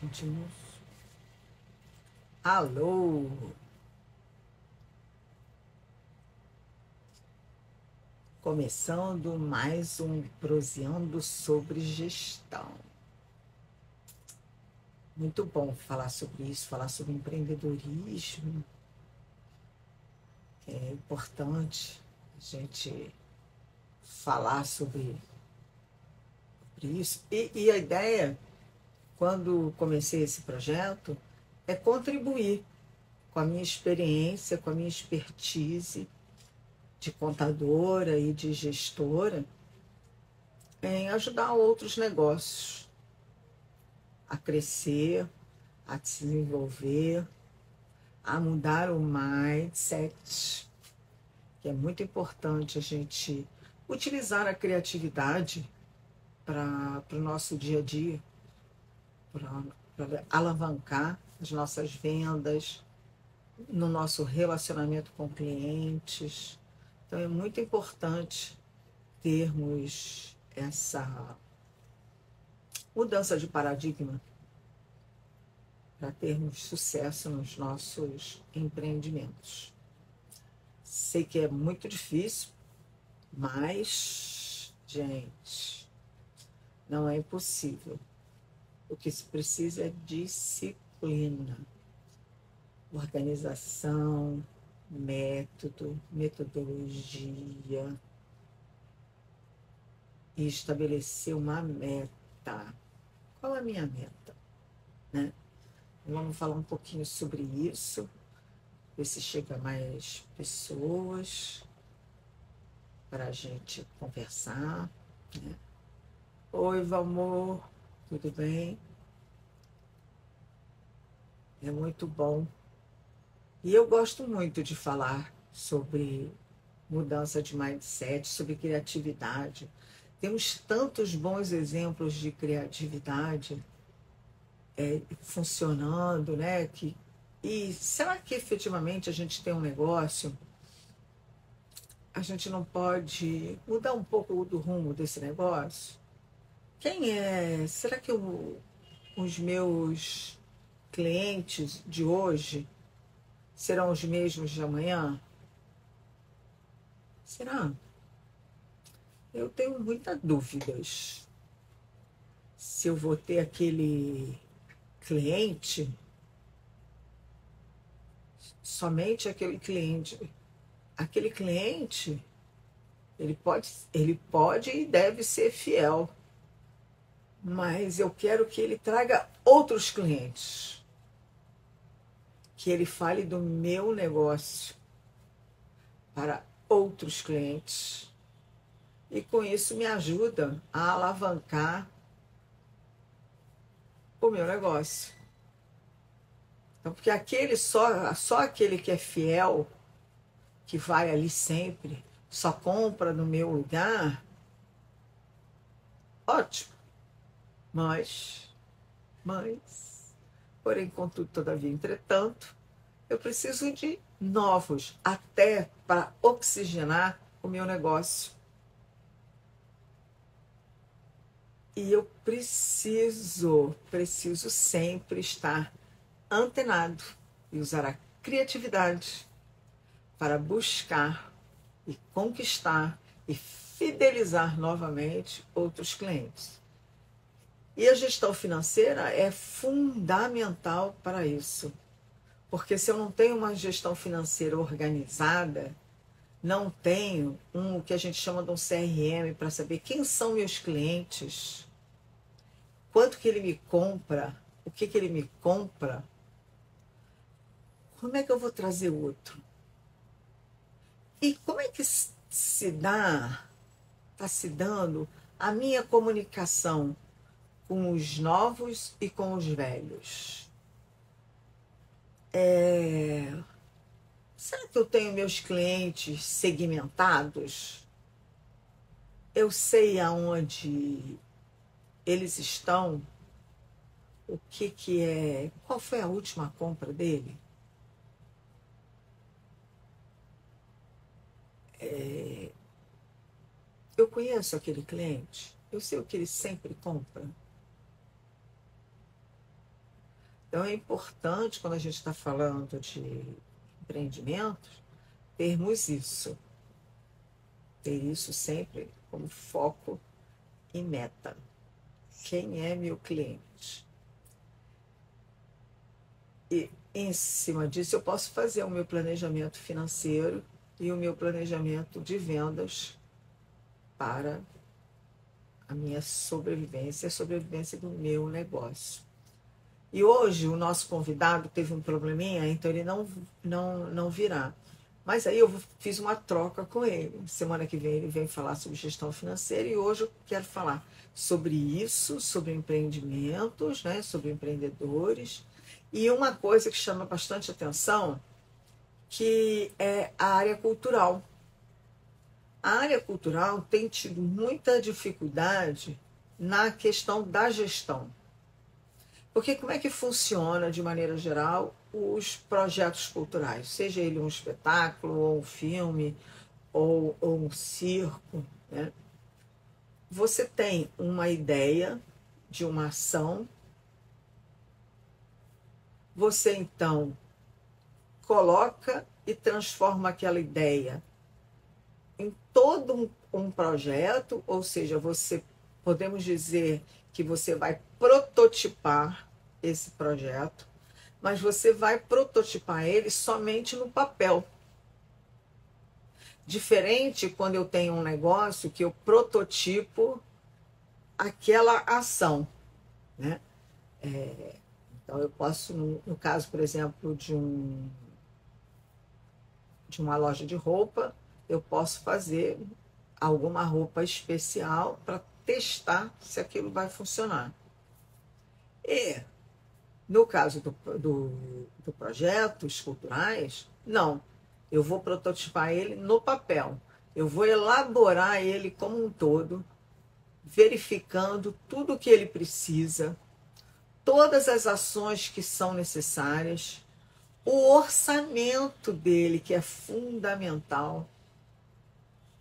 Sentimos. Alô! Começando mais um Proseando sobre Gestão. Muito bom falar sobre isso, falar sobre empreendedorismo. É importante a gente falar sobre isso. E a ideia, quando comecei esse projeto, é contribuir com a minha experiência, com a minha expertise de contadora e de gestora em ajudar outros negócios a crescer, a se desenvolver, a mudar o mindset, que é muito importante a gente utilizar a criatividade para o nosso dia a dia, para alavancar as nossas vendas, no nosso relacionamento com clientes. Então é muito importante termos essa mudança de paradigma para termos sucesso nos nossos empreendimentos. Sei que é muito difícil, mas, gente, não é impossível. O que se precisa é disciplina, organização, método, metodologia e estabelecer uma meta. Qual é a minha meta, né? Vamos falar um pouquinho sobre isso, ver se chega mais pessoas para a gente conversar, né? Oi, Valmor, tudo bem? É muito bom. E eu gosto muito de falar sobre mudança de mindset, sobre criatividade. Temos tantos bons exemplos de criatividade funcionando, né? E será que efetivamente a gente tem um negócio? A gente não pode mudar um pouco do rumo desse negócio? Quem é? Será que os meus clientes de hoje serão os mesmos de amanhã? Será? Eu tenho muitas dúvidas se eu vou ter aquele cliente, somente aquele cliente. Aquele cliente, ele pode e deve ser fiel, mas eu quero que ele traga outros clientes, que ele fale do meu negócio para outros clientes. E com isso me ajuda a alavancar o meu negócio. Então, porque só aquele que é fiel, que vai ali sempre, só compra no meu lugar, ótimo. Mas, porém, contudo, todavia, entretanto, eu preciso de novos, até para oxigenar o meu negócio. E eu preciso sempre estar antenado e usar a criatividade para buscar e conquistar e fidelizar novamente outros clientes. E a gestão financeira é fundamental para isso. Porque se eu não tenho uma gestão financeira organizada, não tenho o que a gente chama de um CRM para saber quem são meus clientes, quanto que ele me compra, o que ele me compra, como é que eu vou trazer outro? E como é que está se dando a minha comunicação com os novos e com os velhos? Será que eu tenho meus clientes segmentados? Eu sei aonde eles estão, o que é, qual foi a última compra dele? Eu conheço aquele cliente, eu sei o que ele sempre compra. Então é importante, quando a gente está falando de empreendimentos, termos isso. Ter isso sempre como foco e meta. Quem é meu cliente? E em cima disso eu posso fazer o meu planejamento financeiro e o meu planejamento de vendas para a minha sobrevivência, a sobrevivência do meu negócio. E hoje o nosso convidado teve um probleminha, então ele não virá. Mas aí eu fiz uma troca com ele. Semana que vem ele vem falar sobre gestão financeira e hoje eu quero falar sobre isso, sobre empreendimentos, né, sobre empreendedores. E uma coisa que chama bastante atenção, que é a área cultural. A área cultural tem tido muita dificuldade na questão da gestão. Porque como é que funciona, de maneira geral, os projetos culturais? Seja ele um espetáculo, ou um filme, ou um circo, né? Você tem uma ideia de uma ação, você então coloca e transforma aquela ideia em todo um projeto, ou seja, podemos dizer que você vai prototipar esse projeto, mas você vai prototipar ele somente no papel. Diferente quando eu tenho um negócio que eu prototipo aquela ação, né? Então eu posso, no caso, por exemplo, de uma loja de roupa, eu posso fazer alguma roupa especial para testar se aquilo vai funcionar. E, no caso do projetos culturais, não. Eu vou prototipar ele no papel. Eu vou elaborar ele como um todo, verificando tudo o que ele precisa, todas as ações que são necessárias, o orçamento dele, que é fundamental,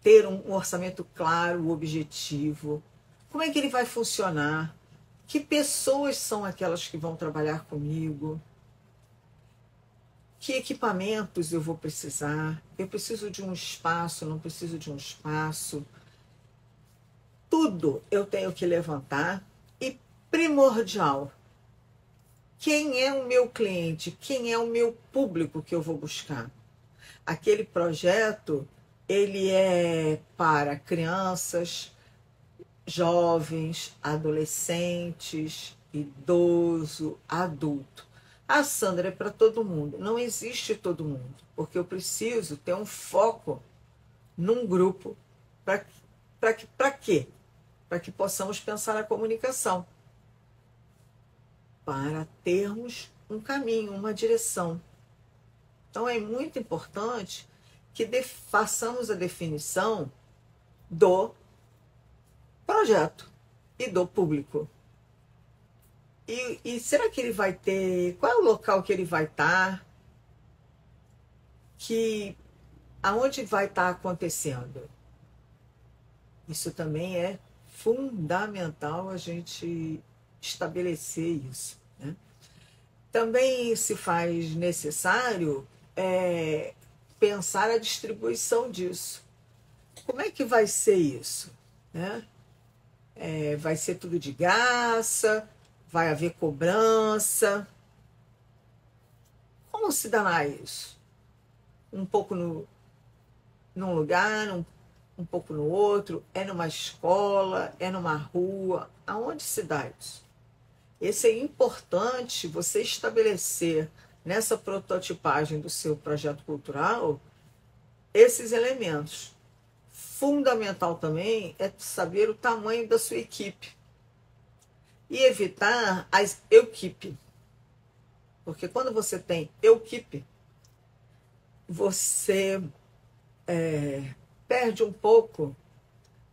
ter um orçamento claro, objetivo, como é que ele vai funcionar, que pessoas são aquelas que vão trabalhar comigo, que equipamentos eu vou precisar, eu preciso de um espaço, não preciso de um espaço. Tudo eu tenho que levantar e, primordial, quem é o meu cliente, quem é o meu público que eu vou buscar. Aquele projeto, ele é para crianças, jovens, adolescentes, idoso, adulto. A Sandra é para todo mundo. Não existe todo mundo, porque eu preciso ter um foco num grupo. Para quê? Para que possamos pensar a comunicação. Para termos um caminho, uma direção. Então é muito importante que façamos a definição do projeto e do público. E será que ele vai ter... Qual é o local que ele vai estar? Aonde vai estar acontecendo? Isso também é fundamental a gente estabelecer isso, né? Também se faz necessário pensar a distribuição disso. Como é que vai ser isso, né? Vai ser tudo de graça? Vai haver cobrança? Como se dará isso? Um pouco num lugar, um pouco no outro? É numa escola? É numa rua? Aonde se dá isso? Esse é importante você estabelecer nessa prototipagem do seu projeto cultural esses elementos. Fundamental também é saber o tamanho da sua equipe e evitar as equipe. Porque quando você tem equipe, você perde um pouco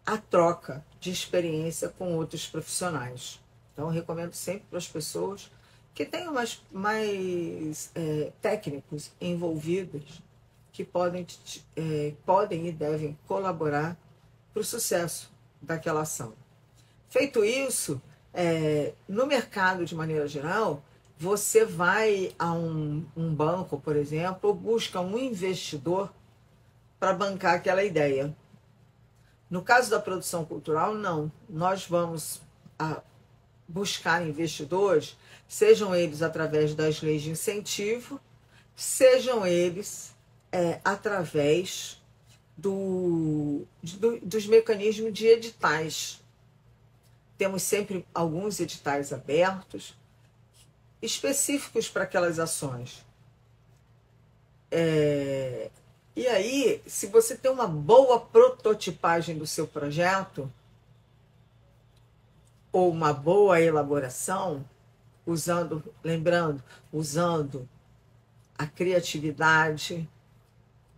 a troca de experiência com outros profissionais. Então, eu recomendo sempre para as pessoas que tenham mais técnicos envolvidos, que podem e devem colaborar para o sucesso daquela ação. Feito isso, no mercado, de maneira geral, você vai a um banco, por exemplo, ou busca um investidor para bancar aquela ideia. No caso da produção cultural, não. Nós vamos buscar investidores, sejam eles através das leis de incentivo, sejam eles através dos mecanismos de editais. Temos sempre alguns editais abertos, específicos para aquelas ações. E aí, se você tem uma boa prototipagem do seu projeto, ou uma boa elaboração, usando a criatividade,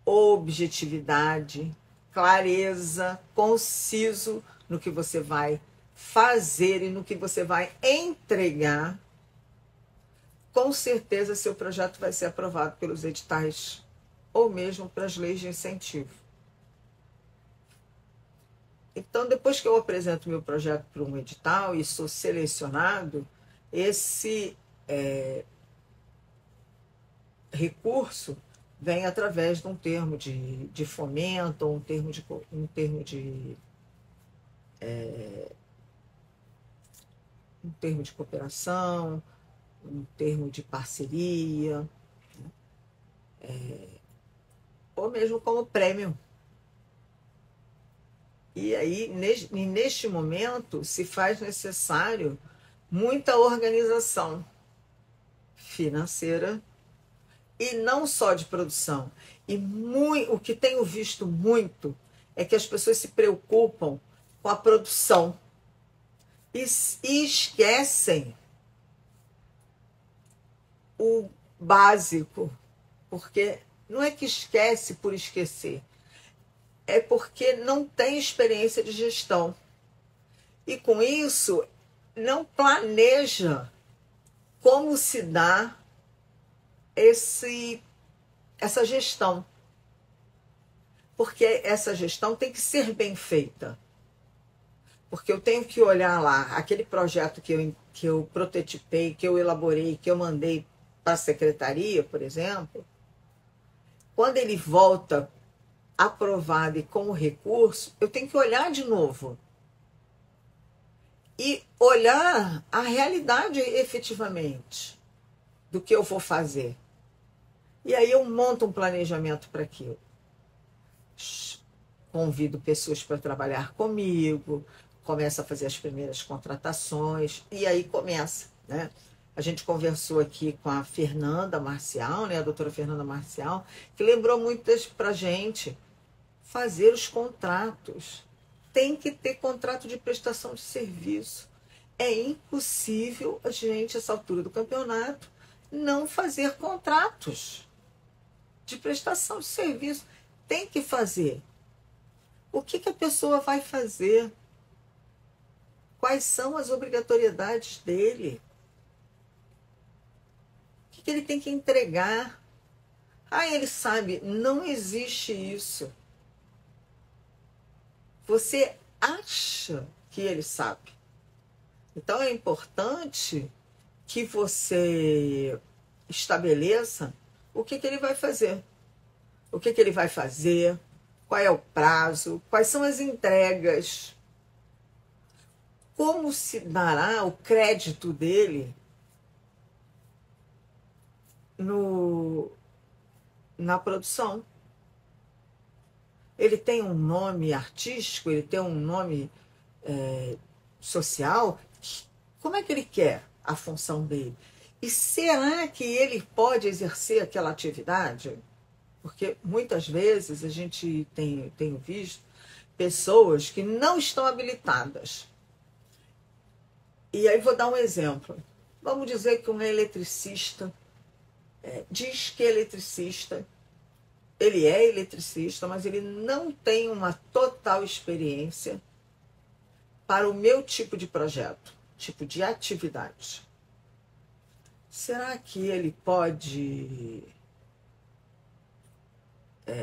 objetividade, clareza, conciso no que você vai fazer e no que você vai entregar, com certeza seu projeto vai ser aprovado pelos editais ou mesmo pelas leis de incentivo. Então, depois que eu apresento meu projeto para um edital e sou selecionado, esse recurso vem através de um termo de fomento, ou um termo de cooperação, um termo de parceria, ou mesmo como prêmio. E aí, neste momento, se faz necessário muita organização financeira e não só de produção. E o que tenho visto muito é que as pessoas se preocupam com a produção e esquecem o básico, porque não é que esquece por esquecer, é porque não tem experiência de gestão. E com isso, não planeja como se dá essa gestão. Porque essa gestão tem que ser bem feita. Porque eu tenho que olhar lá, aquele projeto que eu prototipei, que eu elaborei, que eu mandei para a secretaria, por exemplo, quando ele volta aprovado e com o recurso, eu tenho que olhar de novo. E olhar a realidade efetivamente do que eu vou fazer. E aí eu monto um planejamento para aquilo. Convido pessoas para trabalhar comigo, começo a fazer as primeiras contratações, e aí começa, né? A gente conversou aqui com a Fernanda Marcial, né, a doutora Fernanda Marcial, que lembrou muitas para a gente fazer os contratos. Tem que ter contrato de prestação de serviço. É impossível a gente, essa altura do campeonato, não fazer contratos de prestação de serviço. Tem que fazer. O que a pessoa vai fazer? Quais são as obrigatoriedades dele? O que ele tem que entregar? Ele sabe, não existe isso. Você acha que ele sabe. Então é importante que você estabeleça o que ele vai fazer. O que ele vai fazer, qual é o prazo, quais são as entregas, como se dará o crédito dele na produção. Ele tem um nome artístico, ele tem um nome social. Como é que ele quer a função dele? E será que ele pode exercer aquela atividade? Porque muitas vezes a gente tem visto pessoas que não estão habilitadas. E aí vou dar um exemplo. Vamos dizer que um eletricista diz que é eletricista, ele é eletricista, mas ele não tem uma total experiência para o meu tipo de projeto, tipo de atividade. Será que ele pode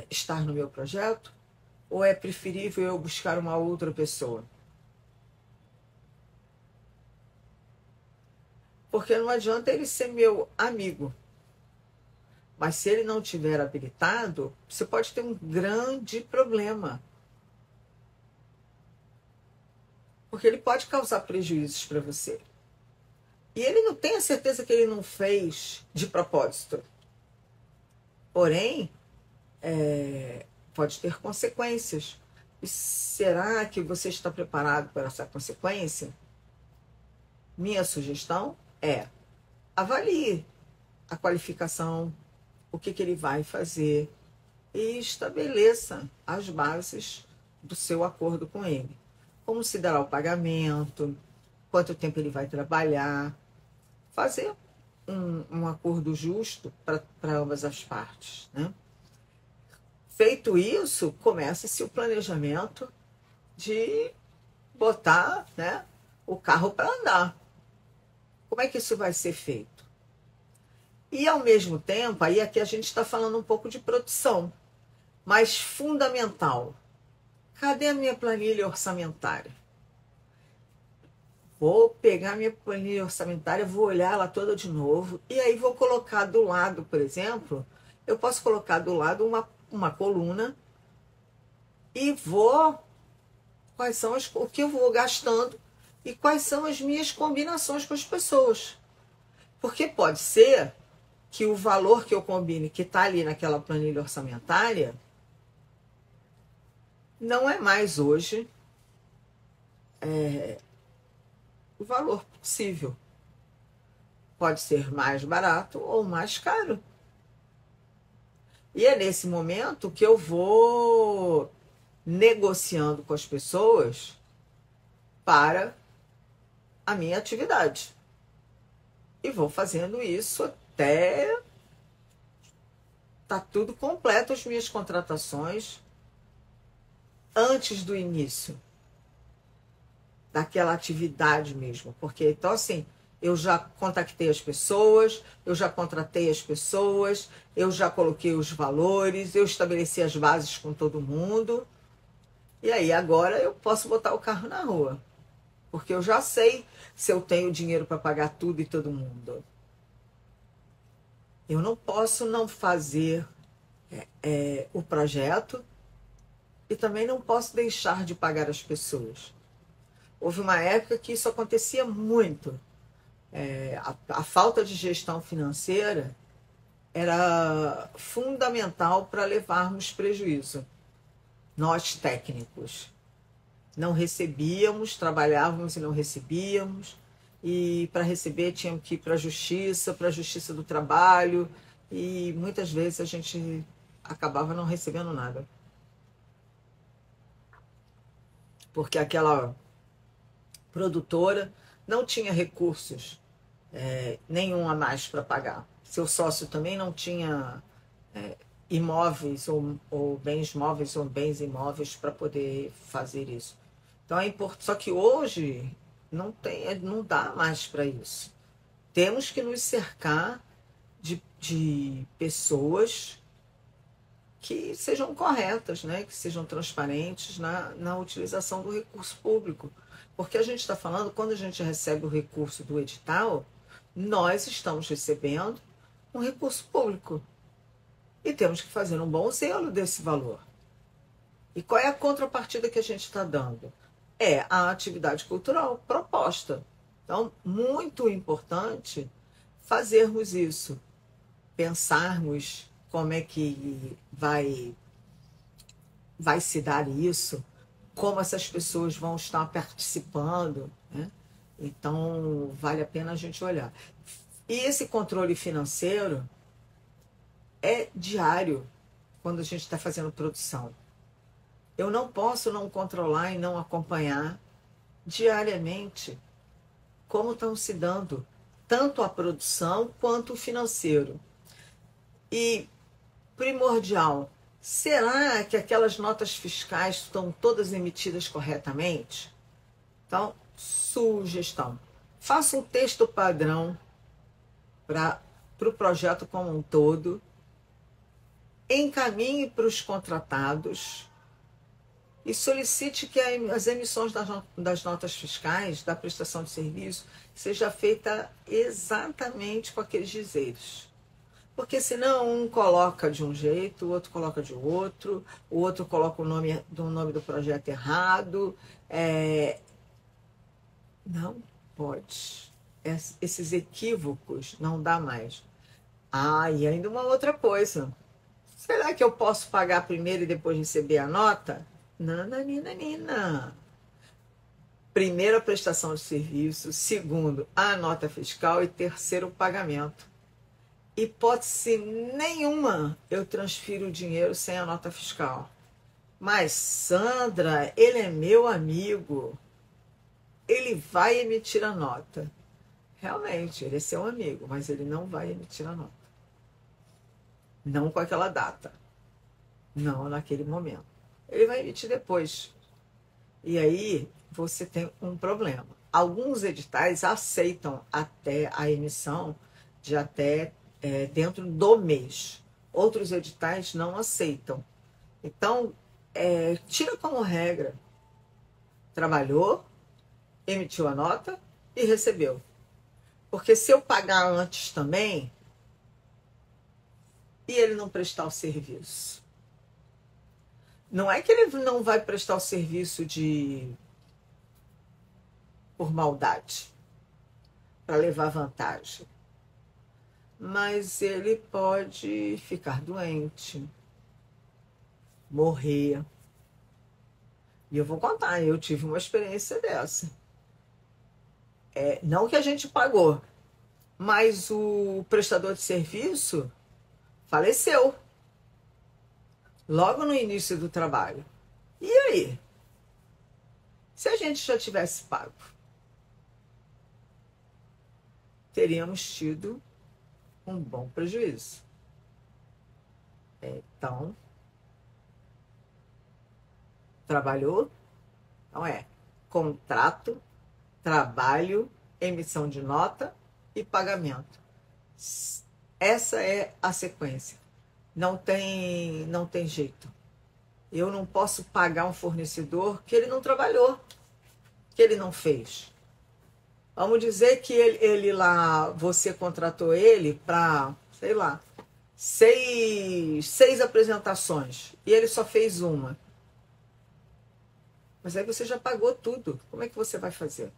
estar no meu projeto? Ou é preferível eu buscar uma outra pessoa? Porque não adianta ele ser meu amigo. Mas se ele não tiver habilitado, você pode ter um grande problema. Porque ele pode causar prejuízos para você. E ele não tem a certeza que ele não fez de propósito. Porém, pode ter consequências. E será que você está preparado para essa consequência? Minha sugestão é: avalie a qualificação, o que ele vai fazer e estabeleça as bases do seu acordo com ele. Como se dará o pagamento, quanto tempo ele vai trabalhar, fazer um acordo justo para ambas as partes, né? Feito isso, começa-se o planejamento de botar, né, o carro para andar. Como é que isso vai ser feito? E, ao mesmo tempo, aí aqui a gente está falando um pouco de produção, mas fundamental. Cadê a minha planilha orçamentária? Vou pegar minha planilha orçamentária, vou olhar ela toda de novo, e aí vou colocar do lado, por exemplo, eu posso colocar do lado uma coluna e quais são o que eu vou gastando e quais são as minhas combinações com as pessoas. Porque pode ser que o valor que eu combine, que está ali naquela planilha orçamentária, não é mais hoje o valor possível. Pode ser mais barato ou mais caro. E é nesse momento que eu vou negociando com as pessoas para a minha atividade. E vou fazendo isso até tá tudo completo, as minhas contratações, antes do início daquela atividade mesmo. Porque, então, assim, eu já contactei as pessoas, eu já contratei as pessoas, eu já coloquei os valores, eu estabeleci as bases com todo mundo. E aí, agora eu posso botar o carro na rua. Porque eu já sei se eu tenho dinheiro para pagar tudo e todo mundo. Eu não posso não fazer o projeto e também não posso deixar de pagar as pessoas. Houve uma época que isso acontecia muito. A falta de gestão financeira era fundamental para levarmos prejuízo. Nós, técnicos, não recebíamos, trabalhávamos e não recebíamos, e para receber tínhamos que ir para a Justiça do Trabalho, e muitas vezes a gente acabava não recebendo nada. Porque aquela produtora não tinha recursos nenhum a mais para pagar. Seu sócio também não tinha imóveis ou bens móveis ou bens imóveis para poder fazer isso. Então é importante. Só que hoje não dá mais para isso. Temos que nos cercar de pessoas que sejam corretas, né? Que sejam transparentes na utilização do recurso público. Porque a gente está falando, quando a gente recebe o recurso do edital, nós estamos recebendo um recurso público. E temos que fazer um bom zelo desse valor. E qual é a contrapartida que a gente está dando? É a atividade cultural proposta. Então, muito importante fazermos isso. Pensarmos como é que vai se dar isso, como essas pessoas vão estar participando, né? Então, vale a pena a gente olhar. E esse controle financeiro é diário quando a gente está fazendo produção. Eu não posso não controlar e não acompanhar diariamente como estão se dando tanto a produção quanto o financeiro. E primordial, será que aquelas notas fiscais estão todas emitidas corretamente? Então, sugestão: faça um texto padrão para o projeto como um todo, encaminhe para os contratados e solicite que as emissões das notas fiscais, da prestação de serviço, seja feita exatamente com aqueles dizeres. Porque senão um coloca de um jeito, o outro coloca de outro, o outro coloca o nome do projeto errado. Não pode. Esses equívocos não dá mais. E ainda uma outra coisa. Será que eu posso pagar primeiro e depois receber a nota? Nananina. Primeiro, a prestação de serviço. Segundo, a nota fiscal. E terceiro, o pagamento. Hipótese nenhuma eu transfiro o dinheiro sem a nota fiscal. Mas, Sandra, ele é meu amigo. Ele vai emitir a nota. Realmente, ele é seu amigo, mas ele não vai emitir a nota. Não com aquela data. Não naquele momento. Ele vai emitir depois. E aí você tem um problema. Alguns editais aceitam até a emissão de até dentro do mês. Outros editais não aceitam. Então, tira como regra. Trabalhou, emitiu a nota e recebeu. Porque se eu pagar antes também, e ele não prestar o serviço? Não é que ele não vai prestar o serviço por maldade, para levar vantagem. Mas ele pode ficar doente, morrer. E eu vou contar, eu tive uma experiência dessa. Não que a gente pagou, mas o prestador de serviço faleceu logo no início do trabalho. E aí? Se a gente já tivesse pago, teríamos tido um bom prejuízo. Então, trabalhou? Então contrato, trabalho, emissão de nota e pagamento. Essa é a sequência. Não tem jeito. Eu não posso pagar um fornecedor que ele não trabalhou, que ele não fez. Vamos dizer que ele lá, você contratou ele para, sei lá, seis apresentações e ele só fez uma. Mas aí você já pagou tudo. Como é que você vai fazer?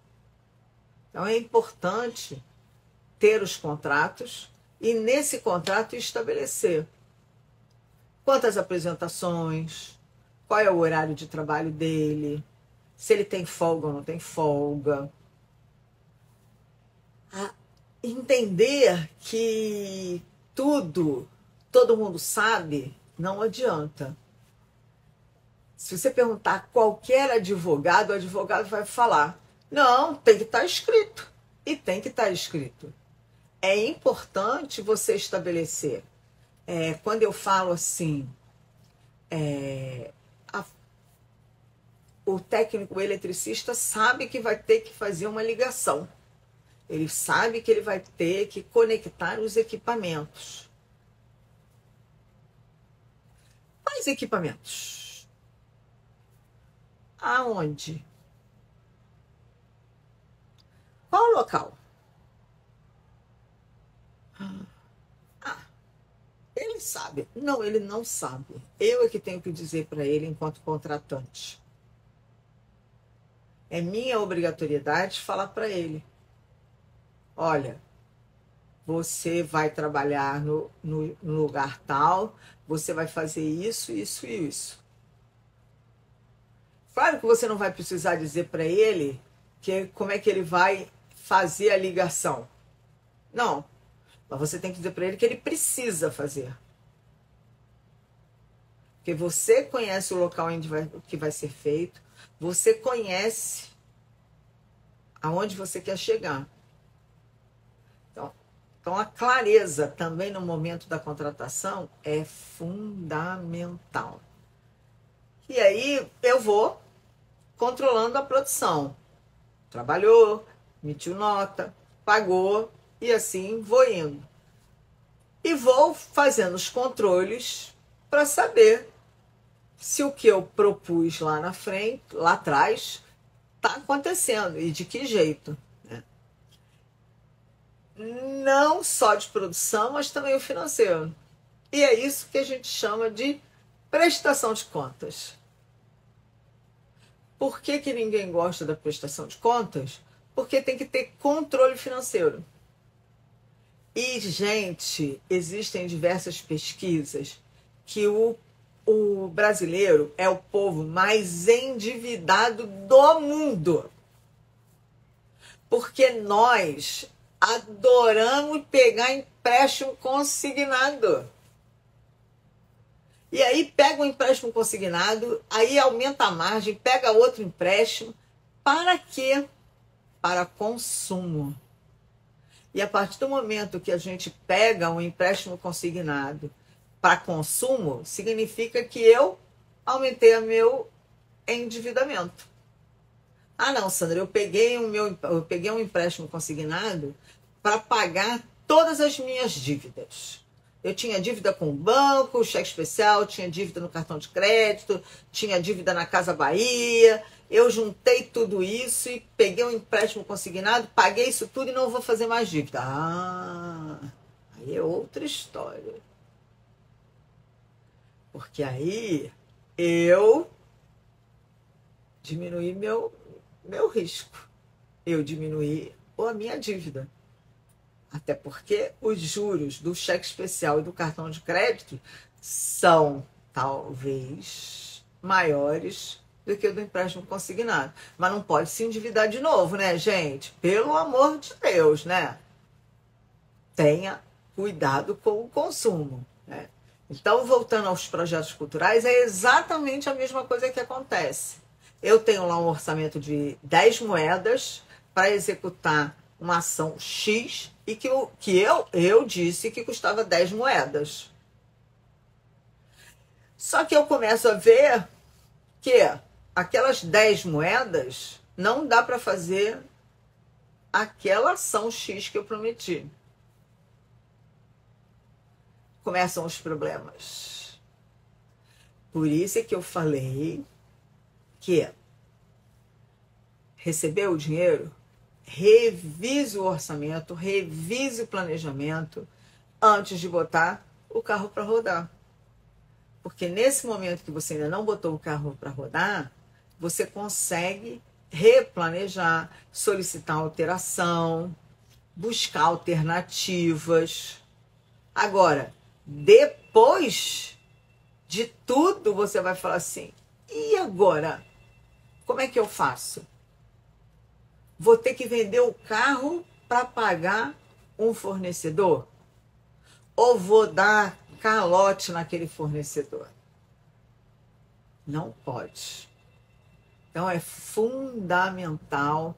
Então é importante ter os contratos e nesse contrato estabelecer quantas apresentações, qual é o horário de trabalho dele, se ele tem folga ou não tem folga. Entender que todo mundo sabe, não adianta. Se você perguntar a qualquer advogado, o advogado vai falar, não, tem que estar escrito. E tem que estar escrito. É importante você estabelecer. Quando eu falo assim, o técnico, o eletricista sabe que vai ter que fazer uma ligação. Ele sabe que ele vai ter que conectar os equipamentos. Quais equipamentos? Aonde? Qual o local? Ele sabe. Não, ele não sabe. Eu é que tenho que dizer para ele enquanto contratante. É minha obrigatoriedade falar para ele. Olha, você vai trabalhar no lugar tal, você vai fazer isso, isso e isso. Claro que você não vai precisar dizer para ele como é que ele vai fazer a ligação. Não. Mas você tem que dizer para ele que ele precisa fazer. Porque você conhece o local que vai ser feito, você conhece aonde você quer chegar. Então, a clareza também no momento da contratação é fundamental. E aí eu vou controlando a produção. Trabalhou, emitiu nota, pagou e assim vou indo. E vou fazendo os controles para saber se o que eu propus lá na frente, lá atrás, está acontecendo e de que jeito, né? Não só de produção, mas também o financeiro. E é isso que a gente chama de prestação de contas. Por que que ninguém gosta da prestação de contas? Porque tem que ter controle financeiro. E, gente, existem diversas pesquisas que o brasileiro é o povo mais endividado do mundo. Porque nós adoramos pegar empréstimo consignado. E aí pega um empréstimo consignado, aí aumenta a margem, pega outro empréstimo. Para quê? Para consumo. E a partir do momento que a gente pega um empréstimo consignado para consumo, significa que eu aumentei o meu endividamento. Ah, não, Sandra, eu peguei um empréstimo consignado para pagar todas as minhas dívidas. Eu tinha dívida com o banco, cheque especial, tinha dívida no cartão de crédito, tinha dívida na Casa Bahia. Eu juntei tudo isso e peguei um empréstimo consignado, paguei isso tudo e não vou fazer mais dívida. Ah, aí é outra história. Porque aí eu diminuí meu risco. Eu diminuí a minha dívida. Até porque os juros do cheque especial e do cartão de crédito são, talvez, maiores do que o do empréstimo consignado. Mas não pode se endividar de novo, né, gente? Pelo amor de Deus, né? Tenha cuidado com o consumo, né? Então, voltando aos projetos culturais, é exatamente a mesma coisa que acontece. Eu tenho lá um orçamento de 10 moedas para executar uma ação X e que eu disse que custava 10 moedas. Só que eu começo a ver que aquelas 10 moedas não dá para fazer aquela ação X que eu prometi. Começam os problemas. Por isso é que eu falei que receber o dinheiro, revise o orçamento, revise o planejamento antes de botar o carro para rodar. Porque nesse momento que você ainda não botou o carro para rodar, você consegue replanejar, solicitar alteração, buscar alternativas. Agora, depois de tudo, você vai falar assim, e agora? Como é que eu faço? Vou ter que vender o carro para pagar um fornecedor? Ou vou dar calote naquele fornecedor? Não pode. Então é fundamental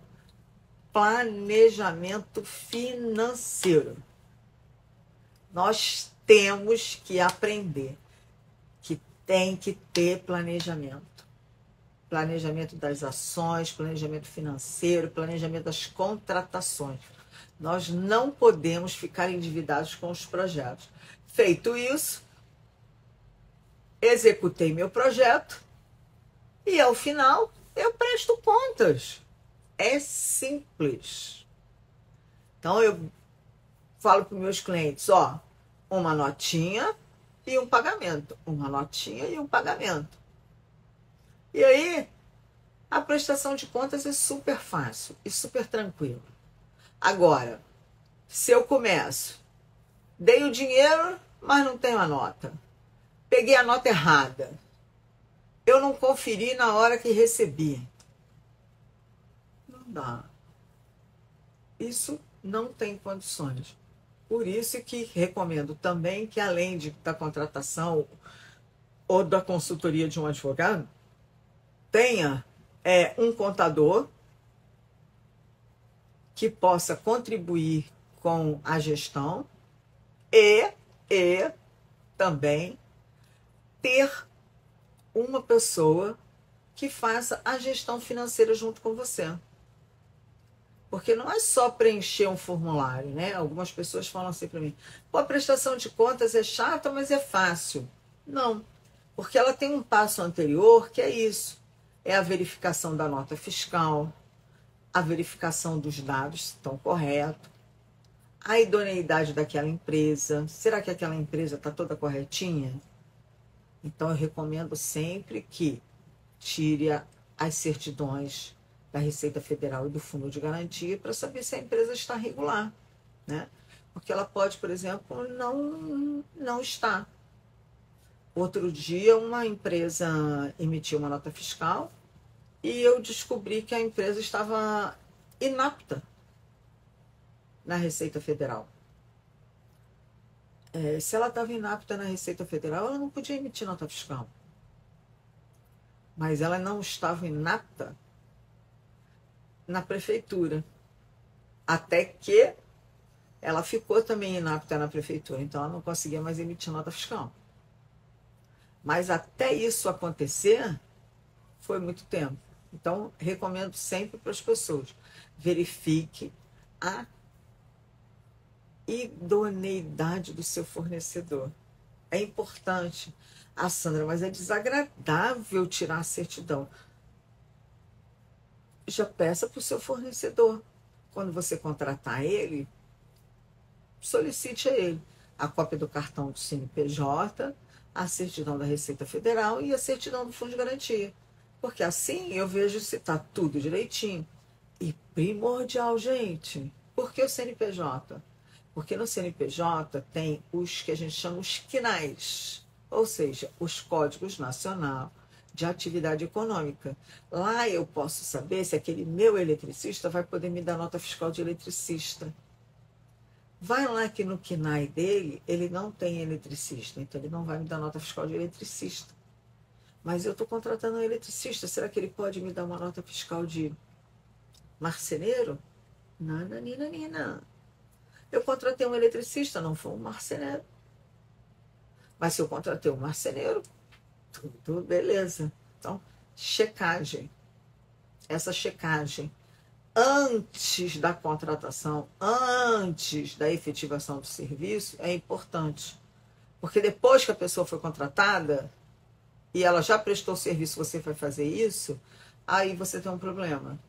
planejamento financeiro. Nós temos que aprender que tem que ter planejamento. Planejamento das ações, planejamento financeiro, planejamento das contratações. Nós não podemos ficar endividados com os projetos. Feito isso, executei meu projeto e, ao final, eu presto contas. É simples. Então, eu falo para os meus clientes, ó, uma notinha e um pagamento. Uma notinha e um pagamento. E aí, a prestação de contas é super fácil e super tranquilo. Agora, se eu começo, dei o dinheiro, mas não tenho a nota. Peguei a nota errada. Eu não conferi na hora que recebi. Não dá. Isso não tem condições. Por isso que recomendo também que, além da contratação ou da consultoria de um advogado, tenha um contador que possa contribuir com a gestão e também ter uma pessoa que faça a gestão financeira junto com você. Porque não é só preencher um formulário, né? Algumas pessoas falam assim para mim, pô, a prestação de contas é chata, mas é fácil. Não. Porque ela tem um passo anterior que é isso. É a verificação da nota fiscal, a verificação dos dados se estão corretos, a idoneidade daquela empresa. Será que aquela empresa está toda corretinha? Então, eu recomendo sempre que tire as certidões da Receita Federal e do Fundo de Garantia para saber se a empresa está regular, né? Porque ela pode, por exemplo, não estar. Outro dia, uma empresa emitiu uma nota fiscal e eu descobri que a empresa estava inapta na Receita Federal. Se ela estava inapta na Receita Federal, ela não podia emitir nota fiscal. Mas ela não estava inapta na prefeitura. Até que ela ficou também inapta na prefeitura. Então, ela não conseguia mais emitir nota fiscal. Mas até isso acontecer, foi muito tempo. Então, recomendo sempre para as pessoas: verifique a idoneidade do seu fornecedor. É importante. Ah, Sandra, mas é desagradável tirar a certidão. Já peça para o seu fornecedor. Quando você contratar ele, solicite a ele a cópia do cartão do CNPJ, a certidão da Receita Federal e a certidão do Fundo de Garantia. Porque assim eu vejo se está tudo direitinho. E primordial, gente, por que o CNPJ? Porque no CNPJ tem os que a gente chama os CNAES, ou seja, os Códigos Nacional de Atividade Econômica. Lá eu posso saber se aquele meu eletricista vai poder me dar nota fiscal de eletricista. Vai lá que no CNAE dele, ele não tem eletricista, então ele não vai me dar nota fiscal de eletricista. Mas eu estou contratando um eletricista, será que ele pode me dar uma nota fiscal de marceneiro? Nananina. Eu contratei um eletricista, não foi um marceneiro. Mas se eu contratei um marceneiro, tudo beleza. Então, checagem. Essa checagem antes da contratação, antes da efetivação do serviço, é importante. Porque depois que a pessoa foi contratada e ela já prestou o serviço, você vai fazer isso, aí você tem um problema.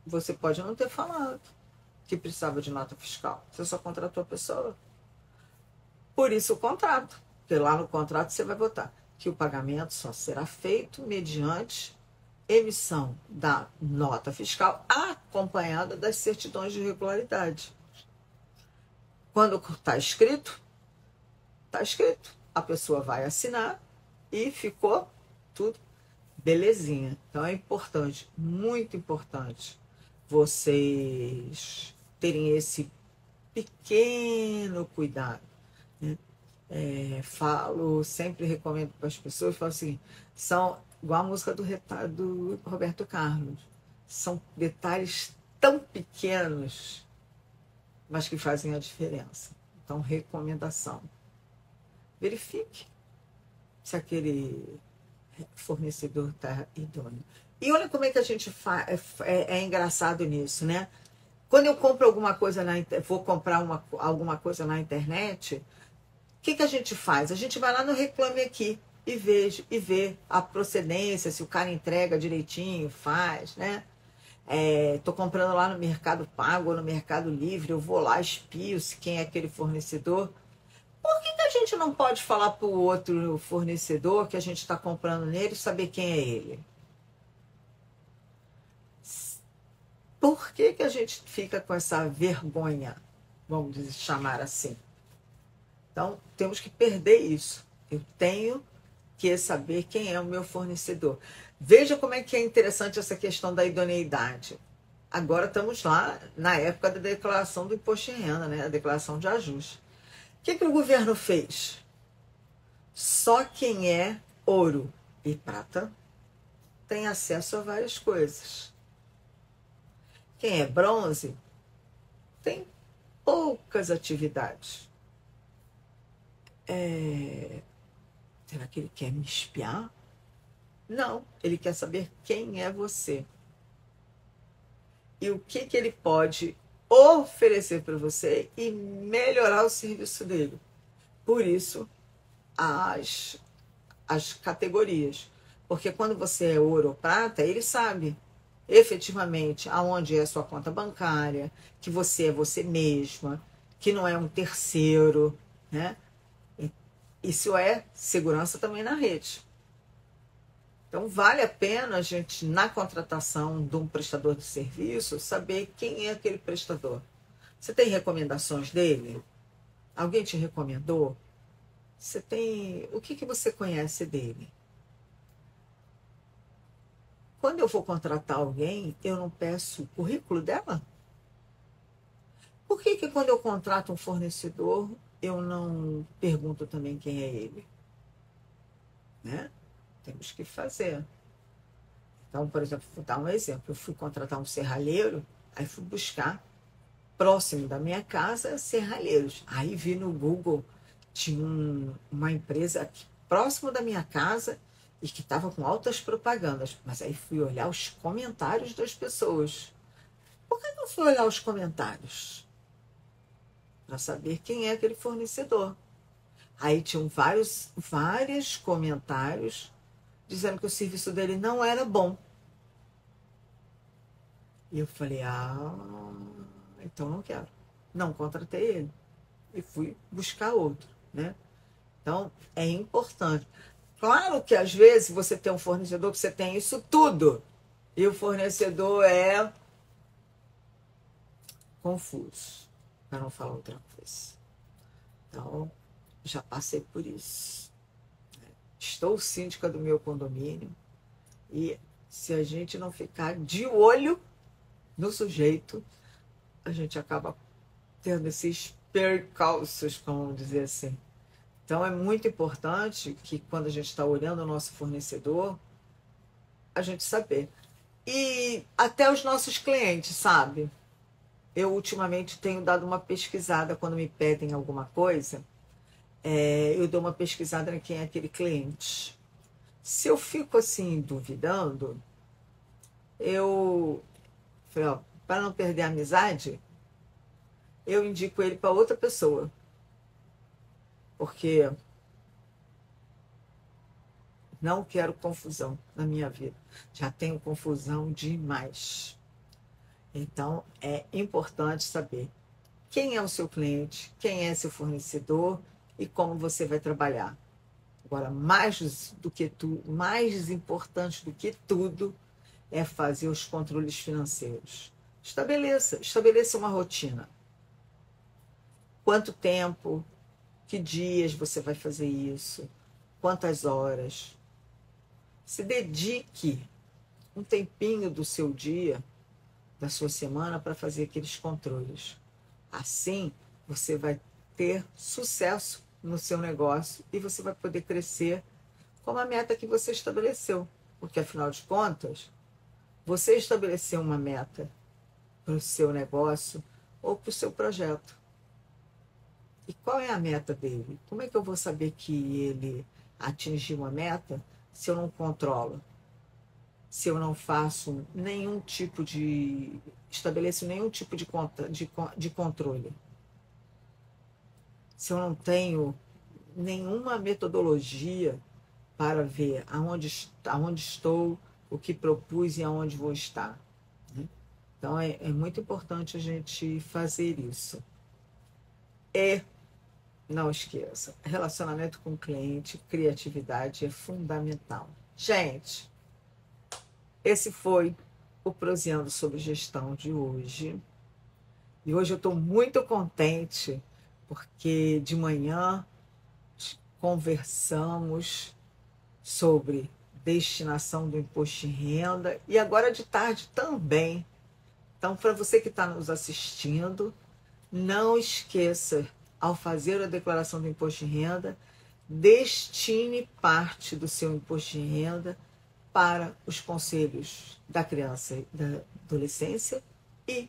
Você pode não ter falado que precisava de nota fiscal. Você só contratou a pessoa. Por isso o contrato. Porque lá no contrato você vai botar que o pagamento só será feito mediante emissão da nota fiscal acompanhada das certidões de regularidade. Quando está escrito, está escrito. A pessoa vai assinar e ficou tudo belezinha. Então é importante, muito importante, vocês terem esse pequeno cuidado, né? Sempre recomendo para as pessoas, falo assim, são igual a música do Roberto Carlos, são detalhes tão pequenos, mas que fazem a diferença. Então, recomendação: verifique se aquele fornecedor está idôneo. E olha como é que a gente é engraçado nisso, né? Quando eu compro alguma coisa vou comprar alguma coisa na internet, o que a gente faz? A gente vai lá no Reclame Aqui e vê a procedência, se o cara entrega direitinho, faz, né? Tô comprando lá no Mercado Pago ou no Mercado Livre, eu vou lá, espio se quem é aquele fornecedor. Por que a gente não pode falar para o outro fornecedor que a gente está comprando nele, saber quem é ele? Por que a gente fica com essa vergonha, vamos chamar assim? Então, temos que perder isso. Eu tenho que saber quem é o meu fornecedor. Veja como é que é interessante essa questão da idoneidade. Agora estamos lá na época da declaração do imposto de renda, né? A declaração de ajuste. O que o governo fez? Só quem é ouro e prata tem acesso a várias coisas. Quem é bronze tem poucas atividades. Será que ele quer me espiar? Não, ele quer saber quem é você. E o que ele pode oferecer para você e melhorar o serviço dele. Por isso, as categorias. Porque quando você é ouro ou prata, ele sabe efetivamente aonde é a sua conta bancária, que você é você mesma, que não é um terceiro, né? Isso é segurança também na rede. Então, vale a pena a gente, na contratação de um prestador de serviço, saber quem é aquele prestador. Você tem recomendações dele? Alguém te recomendou? Você tem... O que você conhece dele? Quando eu vou contratar alguém, eu não peço o currículo dela? Por que quando eu contrato um fornecedor, eu não pergunto também quem é ele? Né? Temos que fazer. Então, por exemplo, vou dar um exemplo. Eu fui contratar um serralheiro, aí fui buscar, próximo da minha casa, serralheiros. Aí vi no Google, tinha uma empresa aqui, próximo da minha casa e que estava com altas propagandas. Mas aí fui olhar os comentários das pessoas. Por que não fui olhar os comentários? Para saber quem é aquele fornecedor. Aí tinham vários comentários dizendo que o serviço dele não era bom. E eu falei, então não quero. Não contratei ele. E fui buscar outro, né? Então, é importante. Claro que às vezes você tem um fornecedor que você tem isso tudo. E o fornecedor é confuso, para não falar outra coisa. Então, já passei por isso. Estou síndica do meu condomínio e se a gente não ficar de olho no sujeito, a gente acaba tendo esses percalços, vamos dizer assim. Então, é muito importante que quando a gente está olhando o nosso fornecedor, a gente saber. E até os nossos clientes, sabe? Eu ultimamente tenho dado uma pesquisada quando me pedem alguma coisa, eu dou uma pesquisada em quem é aquele cliente. Se eu fico assim duvidando, eu falei, ó, para não perder a amizade, eu indico ele para outra pessoa. Porque não quero confusão na minha vida. Já tenho confusão demais. Então, é importante saber quem é o seu cliente, quem é seu fornecedor e como você vai trabalhar. Agora, mais do que tudo, mais importante do que tudo, é fazer os controles financeiros. Estabeleça uma rotina. Quanto tempo, que dias você vai fazer isso, quantas horas. Se dedique um tempinho do seu dia, da sua semana, para fazer aqueles controles. Assim, você vai ter sucesso no seu negócio e você vai poder crescer com a meta que você estabeleceu. Porque, afinal de contas, você estabeleceu uma meta para o seu negócio ou para o seu projeto. E qual é a meta dele? Como é que eu vou saber que ele atingiu uma meta se eu não controlo? Se eu não faço nenhum tipo de... estabeleço nenhum tipo de controle? Se eu não tenho nenhuma metodologia para ver aonde estou, o que propus e aonde vou estar, né? Então, é muito importante a gente fazer isso. E não esqueça, relacionamento com o cliente, criatividade é fundamental. Gente, esse foi o Proseando sobre Gestão de hoje. E hoje eu estou muito contente, porque de manhã conversamos sobre destinação do imposto de renda e agora de tarde também. Então, para você que está nos assistindo, não esqueça, ao fazer a declaração do imposto de renda, destine parte do seu imposto de renda para os conselhos da criança e da adolescência e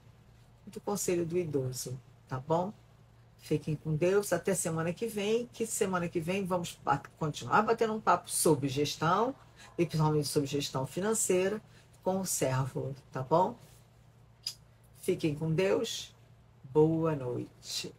do conselho do idoso, tá bom? Fiquem com Deus, até semana que vem vamos continuar batendo um papo sobre gestão, e principalmente sobre gestão financeira, com o Servo, tá bom? Fiquem com Deus, boa noite.